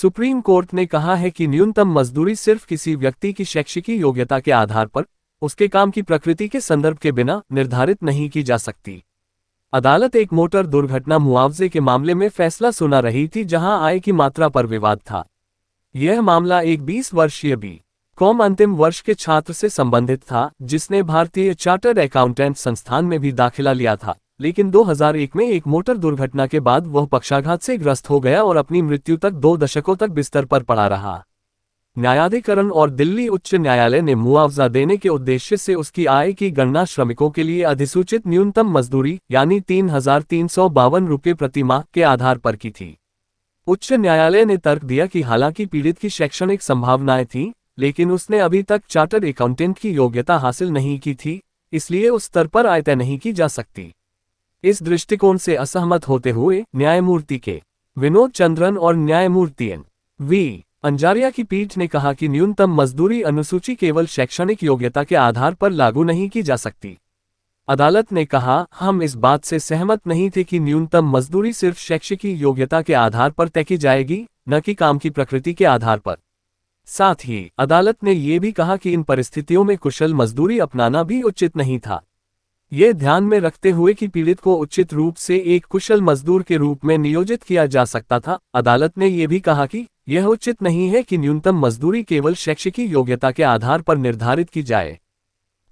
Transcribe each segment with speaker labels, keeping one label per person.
Speaker 1: Supreme court ने कहा है कि न्यूनतम मजदूरी सिर्फ किसी व्यक्ति की शैक्षिक योग्यता के आधार पर उसके काम की प्रकृति के संदर्भ के बिना निर्धारित नहीं की जा सकती। अदालत एक मोटर दुर्घटना मुआवजे के मामले में फैसला सुना रही थी, जहां आय की मात्रा पर विवाद था। यह मामला एक 20 वर्षीय बी.कॉम अंतिम वर्ष के छात्र से संबंधित था, जिसने भारतीय चार्टर्ड अकाउंटेंट संस्थान में भी दाखिला लिया था, लेकिन 2001 में एक मोटर दुर्घटना के बाद वह पक्षाघात से ग्रस्त हो गया और अपनी मृत्यु तक 2 दशकों तक बिस्तर पर पड़ा रहा। न्यायाधिकरण और दिल्ली उच्च न्यायालय ने मुआवजा देने के उद्देश्य से उसकी आय की गणना श्रमिकों के लिए अधिसूचित न्यूनतम मजदूरी यानी 3,352 रुपये प्रति माह के आधार पर की थी। उच्च न्यायालय ने तर्क दिया कि हालांकि पीड़ित की शैक्षणिक संभावनाएं थीं, लेकिन उसने अभी तक चार्टर्ड अकाउंटेंट की योग्यता हासिल नहीं की थी, इसलिए उस स्तर पर आय तय नहीं की जा सकती। इस दृष्टिकोण से असहमत होते हुए न्यायमूर्ति के विनोद चंद्रन और न्यायमूर्ति एन.वी. अंजारिया की पीठ ने कहा कि न्यूनतम मजदूरी अनुसूची केवल शैक्षणिक योग्यता के आधार पर लागू नहीं की जा सकती। अदालत ने कहा, हम इस बात से सहमत नहीं थे कि न्यूनतम मजदूरी सिर्फ शैक्षिक योग्यता के आधार पर तय की जाएगी, न कि काम की प्रकृति के आधार पर। साथ ही अदालत ने यह भी कहा कि इन परिस्थितियों में कुशल मजदूरी अपनाना भी उचित नहीं था। ये ध्यान में रखते हुए कि पीड़ित को उचित रूप से एक कुशल मजदूर के रूप में नियोजित किया जा सकता था, अदालत ने यह भी कहा कि यह उचित नहीं है कि न्यूनतम मजदूरी केवल शैक्षिक योग्यता के आधार पर निर्धारित की जाए।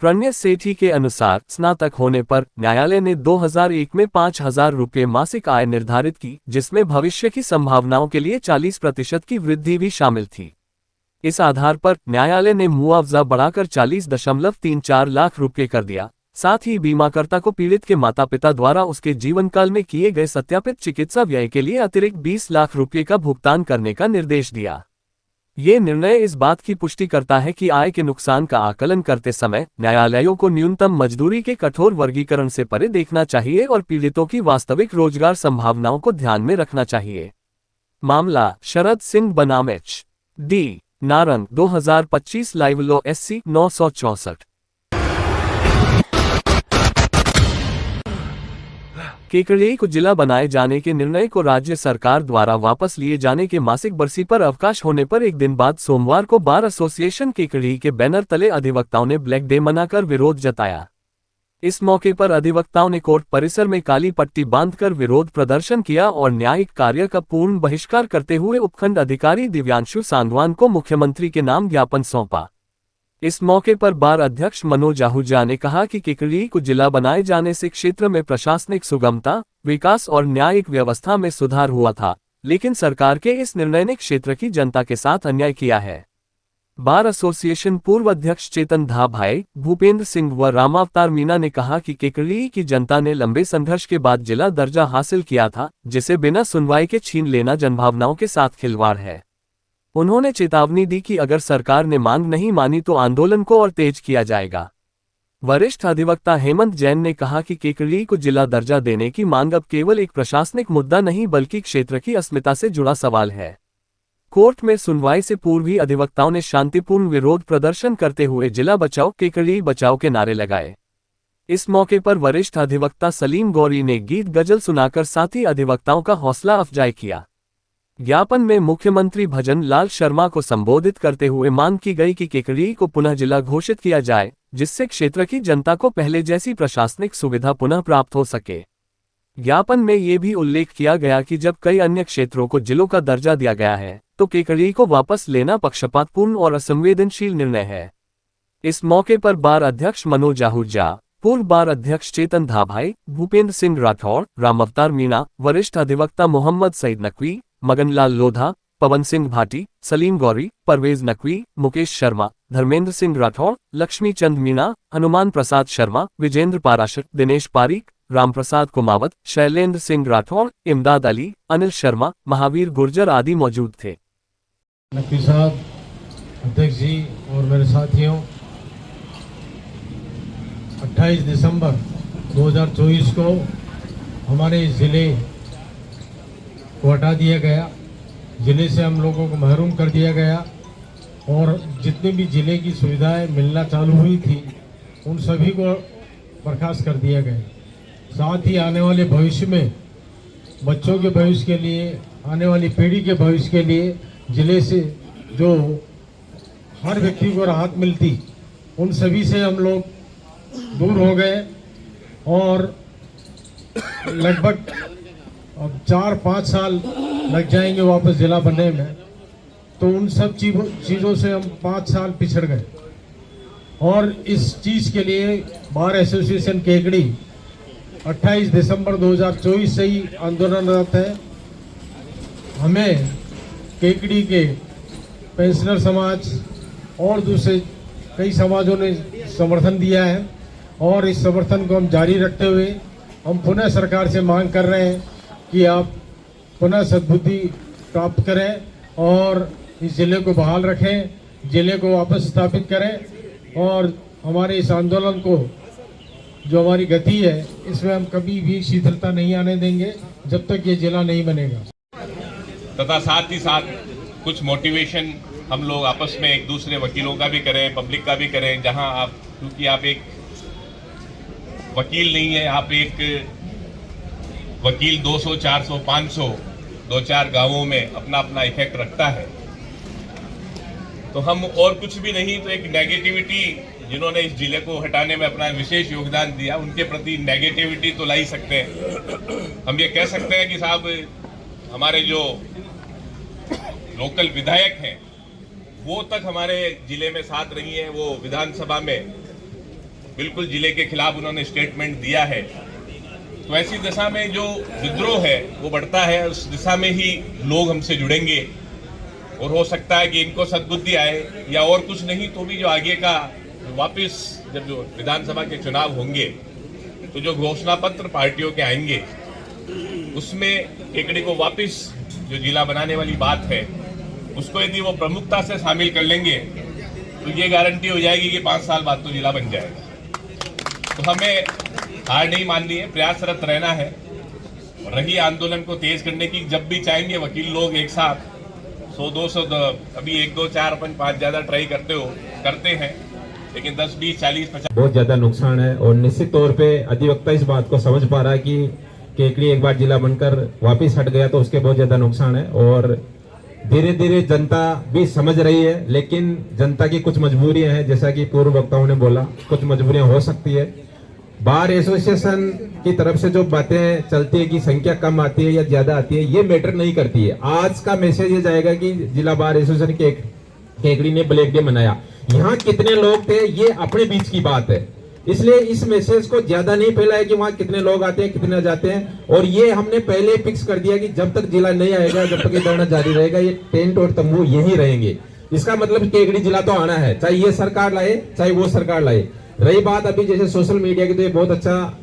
Speaker 1: प्रणय सेठी के अनुसार स्नातक होने पर न्यायालय ने 2001 में 5,000 रुपये मासिक आय निर्धारित की, जिसमें भविष्य की संभावनाओं के लिए 40% की वृद्धि भी शामिल थी। इस आधार पर न्यायालय ने मुआवजा बढ़ाकर 40.34 लाख रुपये कर दिया। साथ ही बीमाकर्ता को पीड़ित के माता पिता द्वारा उसके जीवन काल में किए गए सत्यापित चिकित्सा व्यय के लिए अतिरिक्त 20 लाख रुपये का भुगतान करने का निर्देश दिया। ये निर्णय इस बात की पुष्टि करता है कि आय के नुकसान का आकलन करते समय न्यायालयों को न्यूनतम मजदूरी के कठोर वर्गीकरण से परे देखना चाहिए और पीड़ितों की वास्तविक रोजगार संभावनाओं को ध्यान में रखना चाहिए। मामला शरद सिंह बनाम एच.डी. नारंग 2025 लाइव लो SC 964। केकड़िया को जिला बनाए जाने के निर्णय को राज्य सरकार द्वारा वापस लिए जाने के मासिक बरसी पर अवकाश होने पर एक दिन बाद सोमवार को बार एसोसिएशन केकड़ी के बैनर तले अधिवक्ताओं ने ब्लैक डे मनाकर विरोध जताया। इस मौके पर अधिवक्ताओं ने कोर्ट परिसर में काली पट्टी बांधकर विरोध प्रदर्शन किया और न्यायिक कार्य का पूर्ण बहिष्कार करते हुए उपखंड अधिकारी दिव्यांशु सांगवान को मुख्यमंत्री के नाम ज्ञापन सौंपा। इस मौके पर बार अध्यक्ष मनोज आहूजा ने कहा कि केकड़ी को जिला बनाए जाने से क्षेत्र में प्रशासनिक सुगमता, विकास और न्यायिक व्यवस्था में सुधार हुआ था, लेकिन सरकार के इस निर्णय ने क्षेत्र की जनता के साथ अन्याय किया है। बार एसोसिएशन पूर्व अध्यक्ष चेतन धाभाई, भूपेंद्र सिंह व रामावतार मीना ने कहा कि केकड़ी की जनता ने लंबे संघर्ष के बाद जिला दर्जा हासिल किया था, जिसे बिना सुनवाई के छीन लेना जनभावनाओं के साथ खिलवाड़ है। उन्होंने चेतावनी दी कि अगर सरकार ने मांग नहीं मानी तो आंदोलन को और तेज किया जाएगा। वरिष्ठ अधिवक्ता हेमंत जैन ने कहा कि केकड़ी को जिला दर्जा देने की मांग अब केवल एक प्रशासनिक मुद्दा नहीं बल्कि क्षेत्र की अस्मिता से जुड़ा सवाल है। कोर्ट में सुनवाई से पूर्व ही अधिवक्ताओं ने शांतिपूर्ण विरोध प्रदर्शन करते हुए जिला बचाओ केकड़ी बचाओ के नारे लगाए। इस मौके पर वरिष्ठ अधिवक्ता सलीम गौरी ने गीत गजल सुनाकर साथी अधिवक्ताओं का हौसला अफजाई किया। ज्ञापन में मुख्यमंत्री भजन लाल शर्मा को संबोधित करते हुए मांग की गई कि केकड़ी को पुनः जिला घोषित किया जाए, जिससे क्षेत्र की जनता को पहले जैसी प्रशासनिक सुविधा पुनः प्राप्त हो सके। ज्ञापन में ये भी उल्लेख किया गया कि जब कई अन्य क्षेत्रों को जिलों का दर्जा दिया गया है, तो केकड़ी को वापस लेना पक्षपातपूर्ण और असंवेदनशील निर्णय है। इस मौके पर बार अध्यक्ष मनोज आहूजा, पूर्व बार अध्यक्ष चेतन धाभाई, भूपेंद्र सिंह राठौड़, रामावतार मीणा, वरिष्ठ अधिवक्ता मोहम्मद सईद नकवी, मगनलाल लोधा, पवन सिंह भाटी, सलीम गौरी, परवेज नकवी, मुकेश शर्मा, धर्मेंद्र सिंह राठौड़, लक्ष्मी चंद मीणा, हनुमान प्रसाद शर्मा, विजेंद्र पाराशर, दिनेश पारीक, रामप्रसाद कुमावत, शैलेंद्र सिंह राठौड़, इमदाद अली, अनिल शर्मा, महावीर गुर्जर आदि मौजूद थे।
Speaker 2: नकवी साहब, अध्यक्ष जी और मेरे साथियों, 28 दिसंबर 2024 को हमारे जिले को हटा दिया गया। जिले से हम लोगों को महरूम कर दिया गया और जितने भी जिले की सुविधाएं मिलना चालू हुई थी उन सभी को बर्खास्त कर दिया गया। साथ ही आने वाले भविष्य में बच्चों के भविष्य के लिए, आने वाली पीढ़ी के भविष्य के लिए जिले से जो हर व्यक्ति को राहत मिलती, उन सभी से हम लोग दूर हो गए और लगभग अब 4-5 साल लग जाएंगे वापस जिला बनने में। तो उन सब चीज़ों से हम 5 साल पिछड़ गए और इस चीज़ के लिए बार एसोसिएशन केकड़ी 28 दिसंबर 2024 से ही आंदोलनरत है। हमें केकड़ी के पेंशनर समाज और दूसरे कई समाजों ने समर्थन दिया है और इस समर्थन को हम जारी रखते हुए हम पुनः सरकार से मांग कर रहे हैं कि आप पुनः सद्बुद्धि प्राप्त करें और इस जिले को बहाल रखें, जिले को वापस स्थापित करें और हमारे इस आंदोलन को जो हमारी गति है इसमें हम कभी भी शिथिलता नहीं आने देंगे जब तक ये जिला नहीं बनेगा।
Speaker 3: तथा साथ ही साथ कुछ मोटिवेशन हम लोग आपस में एक दूसरे वकीलों का भी करें, पब्लिक का भी करें, जहां आप, क्योंकि आप एक वकील नहीं है, आप एक वकील 200, 400, 500 2-4 गांवों में अपना अपना इफेक्ट रखता है। तो हम और कुछ भी नहीं तो एक नेगेटिविटी, जिन्होंने इस जिले को हटाने में अपना विशेष योगदान दिया, उनके प्रति नेगेटिविटी तो ला ही सकते हैं। हम ये कह सकते हैं कि साहब हमारे जो लोकल विधायक हैं वो तक हमारे जिले में साथ रही हैं, वो विधानसभा में बिल्कुल जिले के खिलाफ उन्होंने स्टेटमेंट दिया है। तो ऐसी दिशा में जो विद्रोह है वो बढ़ता है, उस दिशा में ही लोग हमसे जुड़ेंगे और हो सकता है कि इनको सद्बुद्धि आए या और कुछ नहीं तो भी जो आगे का वापस जब जो विधानसभा के चुनाव होंगे तो जो घोषणा पत्र पार्टियों के आएंगे उसमें केकड़ी को वापस जो जिला बनाने वाली बात है उसको यदि वो प्रमुखता से शामिल कर लेंगे तो ये गारंटी हो जाएगी कि 5 साल बाद तो जिला बन जाएगा। तो हमें हार नहीं माननी है, प्रयासरत रहना है। रही आंदोलन को तेज करने की, जब भी चाहेंगे वकील लोग एक साथ 100-200 अभी 1-2-4 अपन 5 ज्यादा ट्राई करते हैं, लेकिन 10, 20, 40, 50
Speaker 4: बहुत ज्यादा नुकसान है। और निश्चित तौर पे अधिवक्ता इस बात को समझ पा रहा है कि केकड़ी एक बार जिला बनकर वापस हट गया तो उसके बहुत ज्यादा नुकसान है और धीरे धीरे जनता भी समझ रही है। लेकिन जनता की कुछ मजबूरियां हैं, जैसा कि पूर्व वक्ताओं ने बोला, कुछ मजबूरियां हो सकती है। बार एसोसिएशन की तरफ से जो बातें चलती है कि संख्या कम आती है या ज्यादा आती है, ये मैटर नहीं करती है। आज का मैसेज ये जाएगा कि जिला बार एसोसिएशन केकड़ी ने ब्लैक डे मनाया, यहाँ कितने लोग थे ये अपने बीच की बात है। इसलिए इस मैसेज को ज्यादा नहीं फैलाया कि वहाँ कितने लोग आते हैं कितने जाते हैं। और ये हमने पहले फिक्स कर दिया कि जब तक जिला नहीं आएगा, जब तक ये धरना जारी रहेगा, ये टेंट और तंबू यही रहेंगे। इसका मतलब केकड़ी जिला तो आना है, चाहे ये सरकार लाए चाहे वो सरकार लाए। रही बात अभी जैसे सोशल मीडिया की, तो ये बहुत अच्छा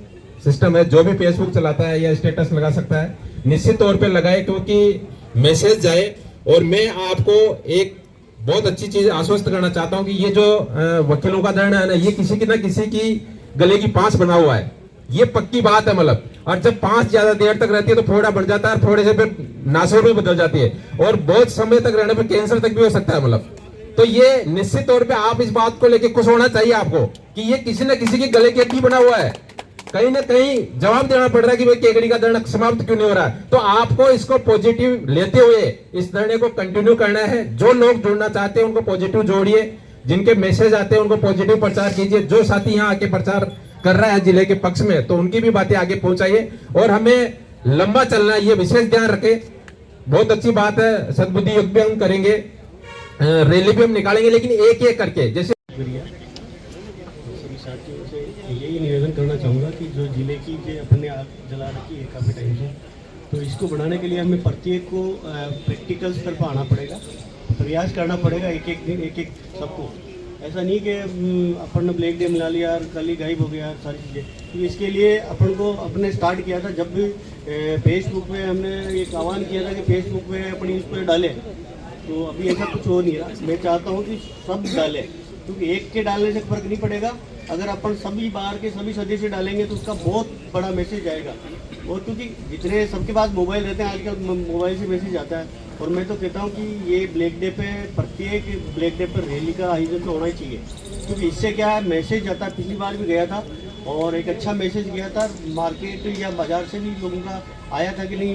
Speaker 4: सिस्टम है, जो भी फेसबुक चलाता है या स्टेटस लगा सकता है, निश्चित तौर पे लगाए, क्योंकि मैसेज जाए। और मैं आपको एक बहुत अच्छी चीज आश्वस्त करना चाहता हूं कि ये जो वकीलों का धरना है ना, ये किसी की ना किसी की गले की पांच बना हुआ है, ये पक्की बात है। मतलब और जब पांच ज्यादा देर तक रहती है तो फोड़ा बढ़ जाता है, फोड़े से फिर नासोर में बदल जाती है और बहुत समय तक रहने पर कैंसर तक भी हो सकता है। मतलब तो ये निश्चित तौर पे आप इस बात को लेकर खुश होना चाहिए आपको कि ये किसी न किसी के गले की हड्डी बना हुआ है। कहीं ना कहीं जवाब देना पड़ रहा है कि भाई केकड़ी का धरना समाप्त क्यों नहीं हो रहा है। तो आपको इसको पॉजिटिव लेते हुए इस धरने को कंटिन्यू करना है। जो लोग जुड़ना चाहते हैं उनको पॉजिटिव जोड़िए, जिनके मैसेज आते हैं उनको पॉजिटिव प्रचार कीजिए। जो साथी यहाँ आके प्रचार कर रहा है जिले के पक्ष में, तो उनकी भी बातें आगे पहुंचाइए। और हमें लंबा चलना है, ये विशेष ध्यान रखे। बहुत अच्छी बात है, सद्बुद्धि योग भी हम करेंगे, रैली भी हम निकालेंगे, लेकिन एक एक करके। जैसे
Speaker 5: सभी साथियों से यही निवेदन करना चाहूँगा कि जो जिले की जो अपने आग जला रखी है काफ़ी टाइम से, तो इसको बढ़ाने के लिए हमें प्रत्येक को प्रैक्टिकल स्तर पर आना पड़ेगा, प्रयास करना पड़ेगा एक एक दिन एक एक सबको। ऐसा नहीं कि अपन ने ब्लैक डे मिला लिया और कल ही गायब हो गया सारी चीज़ें। तो इसके लिए अपन को अपने स्टार्ट किया था, जब भी फेसबुक पे हमने एक आह्वान किया था कि फेसबुक पे अपनी इस पर डालें, तो अभी ऐसा कुछ हो नहीं रहा। मैं चाहता हूँ कि सब डालें, क्योंकि एक के डालने से फर्क नहीं पड़ेगा। अगर अपन सभी बार के सभी सदस्य डालेंगे तो उसका बहुत बड़ा मैसेज आएगा। और क्योंकि जितने सबके पास मोबाइल रहते हैं आजकल, मोबाइल से मैसेज आता है। और मैं तो कहता हूँ कि ये ब्लैक डे पे, प्रत्येक ब्लैक डे पर रैली का आयोजन तो होना ही चाहिए, क्योंकि इससे क्या है, मैसेज आता है। पिछली बार भी गया था और एक अच्छा मैसेज गया था मार्केट या बाजार से भी लोगों का आया था कि नहीं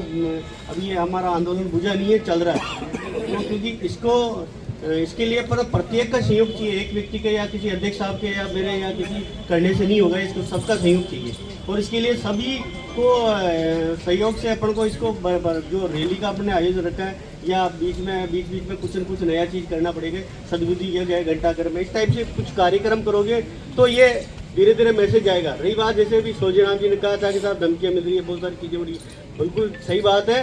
Speaker 5: अभी ये हमारा आंदोलन बुझा नहीं है, चल रहा है। तो क्योंकि इसके लिए पर प्रत्येक का सहयोग चाहिए, एक व्यक्ति का या किसी अध्यक्ष साहब के या मेरे या किसी करने से नहीं होगा, इसको सबका सहयोग चाहिए। और इसके लिए सभी को सहयोग से अपन को इसको जो रैली का अपने आयोजन रखा है या बीच में कुछ न कुछ नया चीज़ करना पड़ेगा, सद्बुद्धि किया जाए घंटाघर में, इस टाइप से कुछ कार्यक्रम करोगे तो ये धीरे धीरे मैसेज आएगा। रही बात जैसे भी सोजेराम जी ने कहा था कि साहब धमकियाँ मिल रही है, बहुत सारी चीज़ें हो रही है, बिल्कुल सही बात है।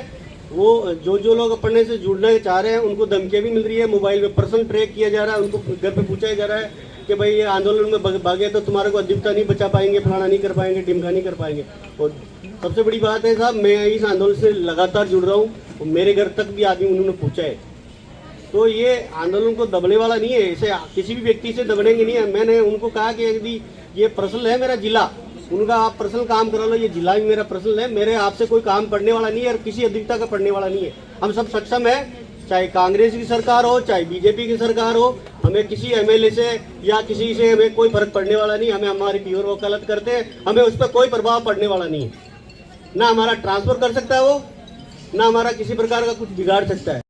Speaker 5: वो जो लोग अपने से जुड़ना चाह रहे हैं उनको धमकियाँ भी मिल रही है, मोबाइल में पर्सन ट्रैक किया जा रहा है, उनको घर पे पूछा जा रहा है कि भाई ये आंदोलन में भागे तो तुम्हारे को अधिकता नहीं बचा पाएंगे, फलाना नहीं कर पाएंगे, टिमका नहीं कर पाएंगे। और सबसे बड़ी बात है साहब, मैं इस आंदोलन से लगातार जुड़ रहा हूँ और मेरे घर तक भी आदमी उन्होंने पूछा है। तो ये आंदोलन को दबने वाला नहीं है, इसे किसी भी व्यक्ति से दबनेंगे नहीं है। मैंने उनको कहा कि यदि ये पर्सनल है मेरा जिला, उनका आप पर्सनल काम करा लो, ये जिला भी मेरा पर्सनल है, मेरे आपसे कोई काम पड़ने वाला नहीं है और किसी अधिकता का पड़ने वाला नहीं है। हम सब सक्षम है, चाहे कांग्रेस की सरकार हो चाहे बीजेपी की सरकार हो, हमें किसी एमएलए से या किसी से हमें कोई फर्क पड़ने वाला नहीं। हमें हमारी प्योर वकालत करते हैं, हमें उस पर कोई प्रभाव पड़ने वाला नहीं है। ना हमारा ट्रांसफर कर सकता है वो, ना हमारा किसी प्रकार का कुछ बिगाड़ सकता है।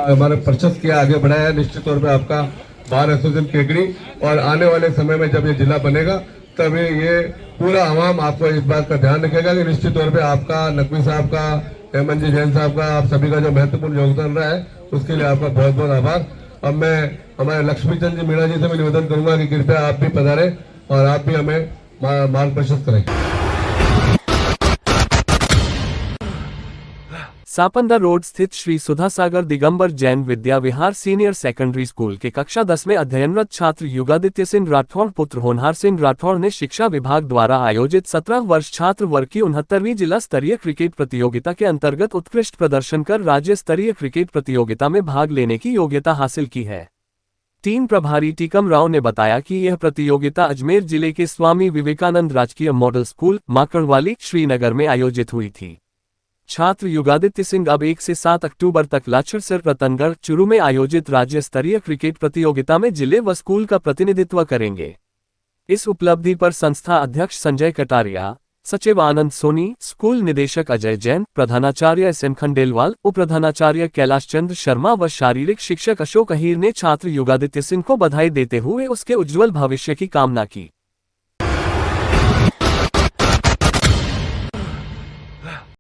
Speaker 6: हमारे परिषद के आगे बढ़ाया है निश्चित तौर पे आपका बार एसोसिएशन केकड़ी, और आने वाले समय में जब ये जिला बनेगा तब ये पूरा आवाम आपको इस बात का ध्यान रखेगा कि निश्चित तौर पे आपका, नकवी साहब का, हेमंत जी जैन साहब का, आप सभी का जो महत्वपूर्ण योगदान रहा है उसके लिए आपका बहुत बहुत आभार। अब मैं हमारे लक्ष्मीचंद जी मीणा जी से मैं निवेदन करूंगा कि कृपया आप भी पधारें और आप भी हमें मार्गदर्शन करें।
Speaker 1: सापंदा रोड स्थित श्री सुधा सागर Digambar Jain Vidya Vihar senior secondary school के कक्षा 10 में अध्ययनरत छात्र युगादित्य सिंह राठौड़ पुत्र होनहार सिंह राठौड़ ने शिक्षा विभाग द्वारा आयोजित 17 वर्ष छात्र वर्ग की 69वीं जिला स्तरीय क्रिकेट प्रतियोगिता के अंतर्गत उत्कृष्ट प्रदर्शन कर राज्य स्तरीय क्रिकेट प्रतियोगिता में भाग लेने की योग्यता हासिल की है। टीम प्रभारी टीकम राव ने बताया कि यह प्रतियोगिता अजमेर जिले के स्वामी विवेकानंद राजकीय मॉडल स्कूल माकड़वाली श्रीनगर में आयोजित हुई थी। छात्र युगादित्य सिंह अब 1 से 7 अक्टूबर तक लाचरसर रतनगढ़ चुरू में आयोजित राज्य स्तरीय क्रिकेट प्रतियोगिता में जिले व स्कूल का प्रतिनिधित्व करेंगे। इस उपलब्धि पर संस्था अध्यक्ष संजय कटारिया, सचिव आनंद सोनी, स्कूल निदेशक अजय जैन, प्रधानाचार्य SM खंडेलवाल, उपप्रधानाचार्य कैलाश चंद्र शर्मा व शारीरिक शिक्षक अशोक अहीर ने छात्र युगादित्य सिंह को बधाई देते हुए उसके उज्जवल भविष्य की कामना की।